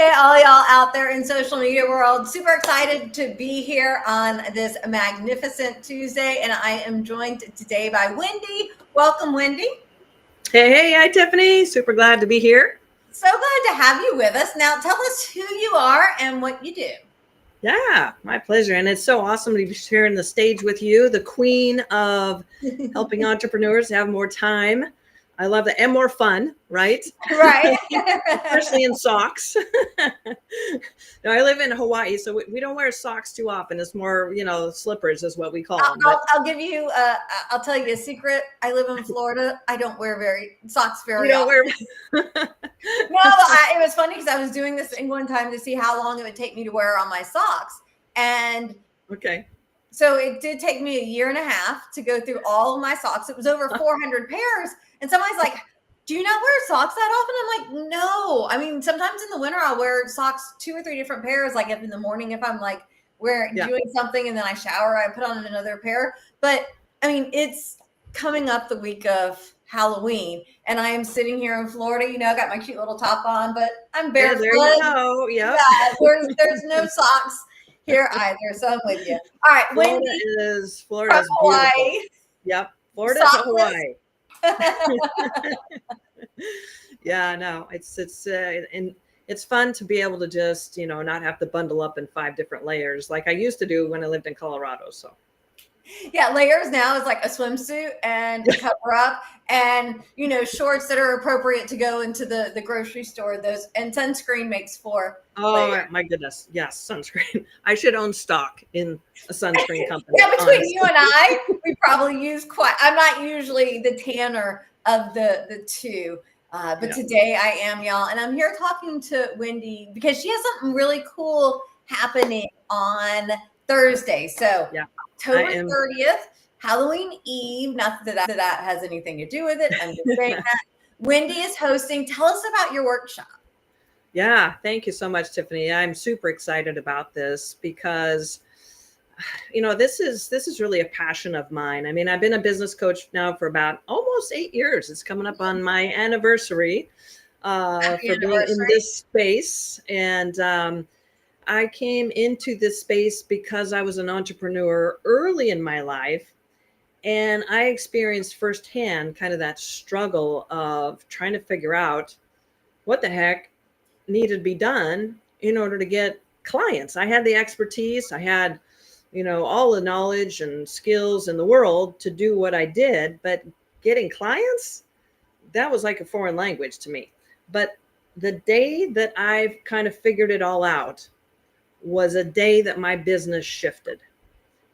Hey, all y'all out there in social media world. Super excited to be here on this magnificent Tuesday. And I am joined today by Wendy. Welcome, Wendy. Hey, hi, Tiffany. Super glad to be here. So glad to have you with us. Now, tell us who you are and what you do. Yeah, my pleasure. And it's so awesome to be sharing the stage with you, the queen of helping entrepreneurs have more time. I love that. And more fun, right? Right. Especially in socks. No, I live in Hawaii, so we don't wear socks too often. It's more, slippers is what we call them. I'll give you, I'll tell you a secret. I live in Florida. I don't wear socks very you don't often. wear. No, it was funny because I was doing this thing one time to see how long it would take me to wear on my socks. And Okay. so it did take me a year and a half to go through all of my socks. It was over 400 pairs. And somebody's like, do you not wear socks that often? I'm like, no. I mean, sometimes in the winter, I'll wear socks 2 or 3 different pairs. Like in the morning, if I'm like doing something and then I shower, I put on another pair. But I mean, it's coming up the week of Halloween, and I am sitting here in Florida. I got my cute little top on, but I'm barefoot. Yeah, there you go. Yep. Yeah, there's no socks here either. So I'm with you. All right, Florida's from Hawaii. beautiful. Yep, Florida's Hawaii. Yeah, no, it's and it's fun to be able to just not have to bundle up in 5 different layers like I used to do when I lived in Colorado. So yeah, layers now is like a swimsuit and to cover up, and shorts that are appropriate to go into the grocery store. Those, and sunscreen makes 4 layers. My goodness, yes, sunscreen. I should own stock in a sunscreen company. Yeah, between you and I, we probably use I'm not usually the tanner of the two. But today I am, y'all. And I'm here talking to Wendy because she has something really cool happening on Thursday. So October 30th, Halloween Eve. Not that has anything to do with it. I'm just saying that. Wendy is hosting. Tell us about your workshop. Yeah, thank you so much, Tiffany. I'm super excited about this because this is really a passion of mine. I mean, I've been a business coach now for about almost 8 years. It's coming up on my anniversary for being in this space. And I came into this space because I was an entrepreneur early in my life. And I experienced firsthand kind of that struggle of trying to figure out what the heck needed to be done in order to get clients. I had the expertise. I had all the knowledge and skills in the world to do what I did, but getting clients, that was like a foreign language to me. But the day that I've kind of figured it all out was a day that my business shifted.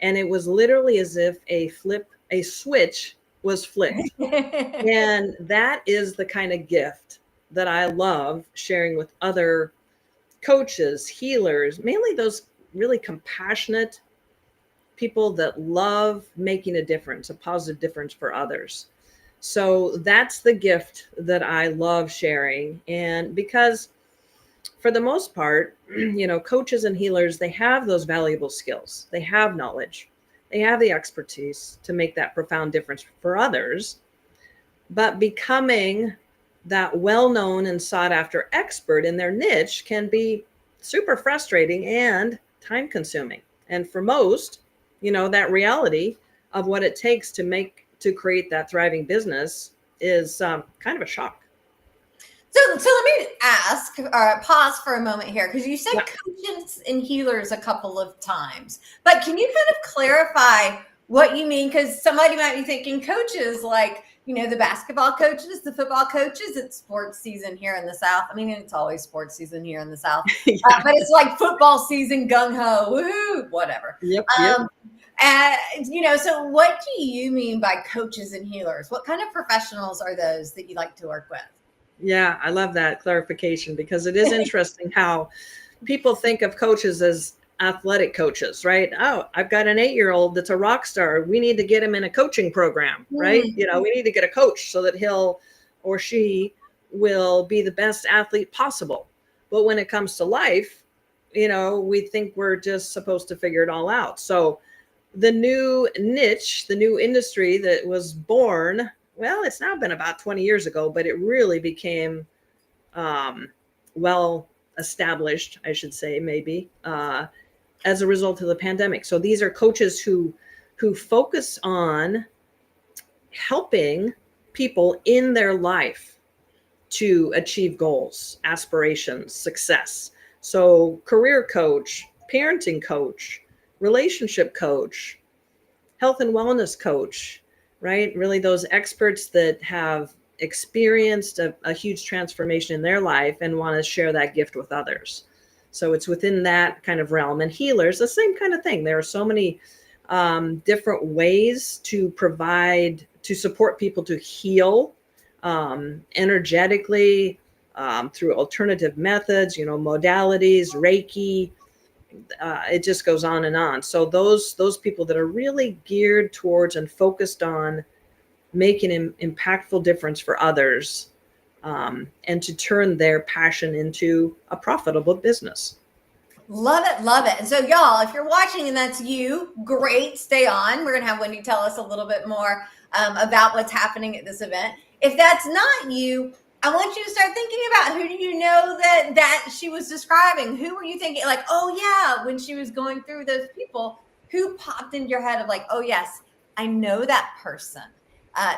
And it was literally as if a switch was flipped. And that is the kind of gift that I love sharing with other coaches, healers, mainly those really compassionate people that love making a difference, a positive difference for others. So that's the gift that I love sharing. And because for the most part, coaches and healers, they have those valuable skills. They have knowledge. They have the expertise to make that profound difference for others. But becoming that well-known and sought-after expert in their niche can be super frustrating and time-consuming. And for most, that reality of what it takes to create that thriving business is kind of a shock. So let me ask, pause for a moment here, because you said coaches and healers a couple of times, but can you kind of clarify what you mean? Because somebody might be thinking coaches like, the basketball coaches, the football coaches. It's sports season here in the South. I mean, it's always sports season here in the South, but it's like football season, gung ho, woohoo, whatever. Yep. And so what do you mean by coaches and healers? What kind of professionals are those that you like to work with? Yeah, I love that clarification because it is interesting how people think of coaches as athletic coaches, right? Oh, I've got an 8-year-old that's a rock star. We need to get him in a coaching program, right? We need to get a coach so that he'll or she will be the best athlete possible. But when it comes to life, we think we're just supposed to figure it all out. So the new niche, the new industry that was born, well, it's now been about 20 years ago, but it really became well established, I should say, maybe, as a result of the pandemic. So these are coaches who focus on helping people in their life to achieve goals, aspirations, success. So career coach, parenting coach, relationship coach, health and wellness coach, right? Really those experts that have experienced a huge transformation in their life and want to share that gift with others. So it's within that kind of realm. And healers, the same kind of thing. There are so many different ways to provide, to support people to heal energetically, through alternative methods, modalities, Reiki. It just goes on and on. So those people that are really geared towards and focused on making an impactful difference for others, and to turn their passion into a profitable business. Love it, love it. And so, y'all, if you're watching and that's you, great, stay on. We're going to have Wendy tell us a little bit more about what's happening at this event. If that's not you, I want you to start thinking about, who do you know that she was describing? Who were you thinking, like, oh yeah, when she was going through those people, who popped into your head of like, oh yes, I know that person.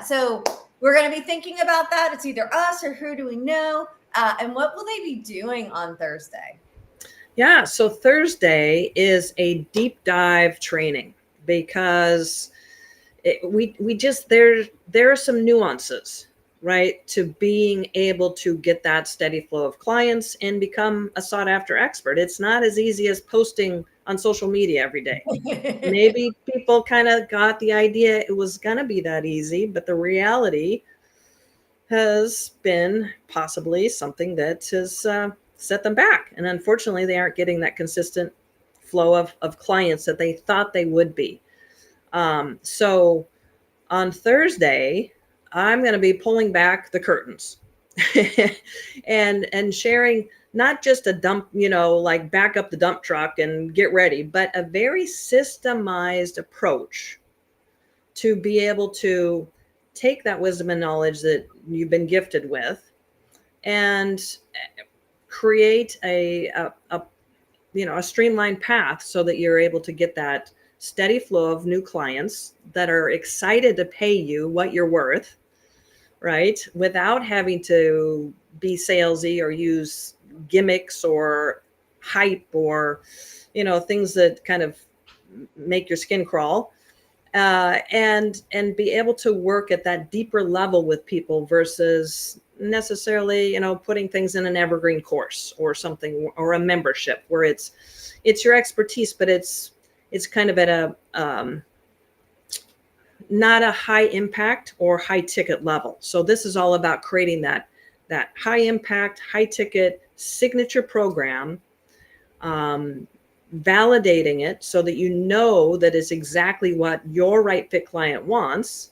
So we're going to be thinking about that. It's either us or who do we know, and what will they be doing on Thursday? Yeah, so Thursday is a deep dive training because we just there are some nuances, right, to being able to get that steady flow of clients and become a sought after expert. It's not as easy as posting on social media every day. Maybe people kind of got the idea it was going to be that easy, but the reality has been possibly something that has set them back. And unfortunately, they aren't getting that consistent flow of clients that they thought they would be. So on Thursday, I'm going to be pulling back the curtains and sharing not just a dump, like back up the dump truck and get ready, but a very systemized approach to be able to take that wisdom and knowledge that you've been gifted with and create a streamlined path so that you're able to get that steady flow of new clients that are excited to pay you what you're worth, right? Without having to be salesy or use gimmicks or hype or, things that kind of make your skin crawl. And be able to work at that deeper level with people versus necessarily, putting things in an evergreen course or something, or a membership where it's your expertise, but it's kind of at a not a high impact or high ticket level. So this is all about creating that high impact, high ticket signature program, validating it so that you know that it's exactly what your right fit client wants,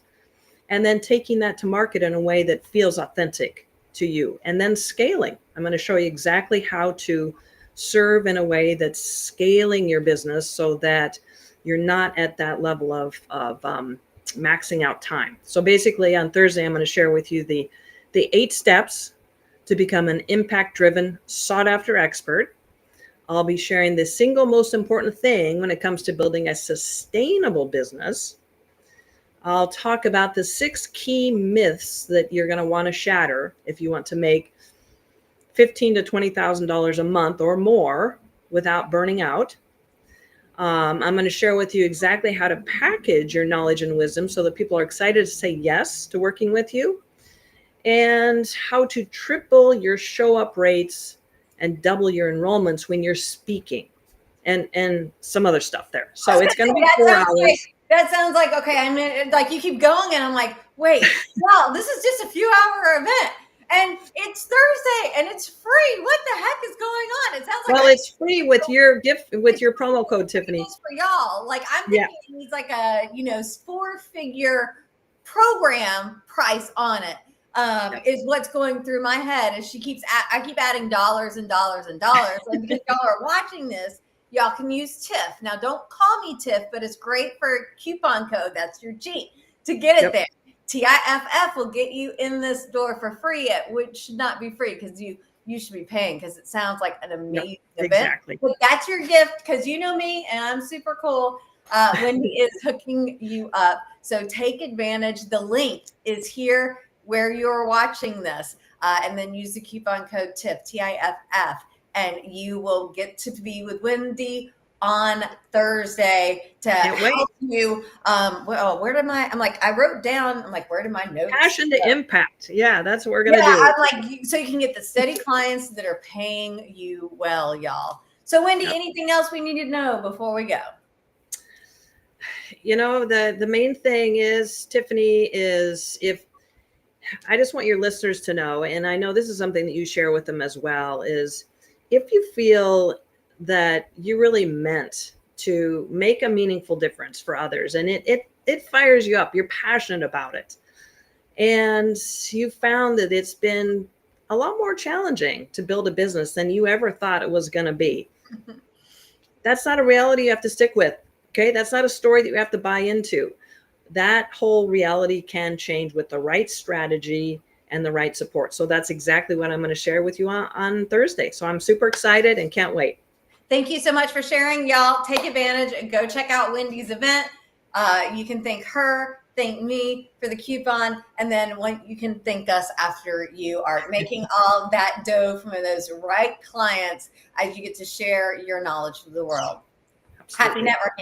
and then taking that to market in a way that feels authentic to you, and then scaling. I'm going to show you exactly how to serve in a way that's scaling your business so that you're not at that level of maxing out time. So basically on Thursday, I'm going to share with you the 8 steps to become an impact driven, sought after expert. I'll be sharing the single most important thing when it comes to building a sustainable business. I'll talk about the 6 key myths that you're going to want to shatter if you want to make $15,000 to $20,000 a month or more without burning out. I'm going to share with you exactly how to package your knowledge and wisdom so that people are excited to say yes to working with you, and how to triple your show up rates and double your enrollments when you're speaking, and some other stuff there. So it's going to be 4 hours. That sounds like, okay, I mean, like you keep going and I'm like, wait, wow, this is just a few hour event and it's Thursday and it's free. What the heck is going on? It sounds like, well, it's free with your gift, with your promo code, Tiffany. For y'all. Like I'm thinking it needs like a, 4-figure program price on it. Is what's going through my head as I keep adding dollars and dollars and dollars. And because y'all are watching this, y'all can use TIFF. Now, don't call me TIFF, but it's great for coupon code. That's your G to get it there. TIFF will get you in this door for free, which should not be free because you you should be paying because it sounds like an amazing event. Exactly. But that's your gift because you know me and I'm super cool. Wendy is hooking you up. So take advantage. The link is here where you're watching this. And then use the coupon code TIFF, TIFF, and you will get to be with Wendy on Thursday to help you. Where did I'm like, I wrote down, I'm like, where did my notes Passion go? to impact. Yeah, that's what we're going to do. I'm like, so you can get the steady clients that are paying you well, y'all. So Wendy, anything else we need to know before we go? You know, the main thing is, Tiffany, is if I just want your listeners to know, and I know this is something that you share with them as well, is if you feel that you really meant to make a meaningful difference for others and it fires you up, you're passionate about it, and you found that it's been a lot more challenging to build a business than you ever thought it was going to be. That's not a reality you have to stick with. Okay. That's not a story that you have to buy into. That whole reality can change with the right strategy and the right support. So that's exactly what I'm going to share with you on Thursday. So I'm super excited and can't wait. Thank you so much for sharing, y'all. Take advantage and go check out Wendy's event. You can thank her, thank me for the coupon, and then you can thank us after you are making all that dough from those right clients as you get to share your knowledge with the world. Absolutely. Happy networking.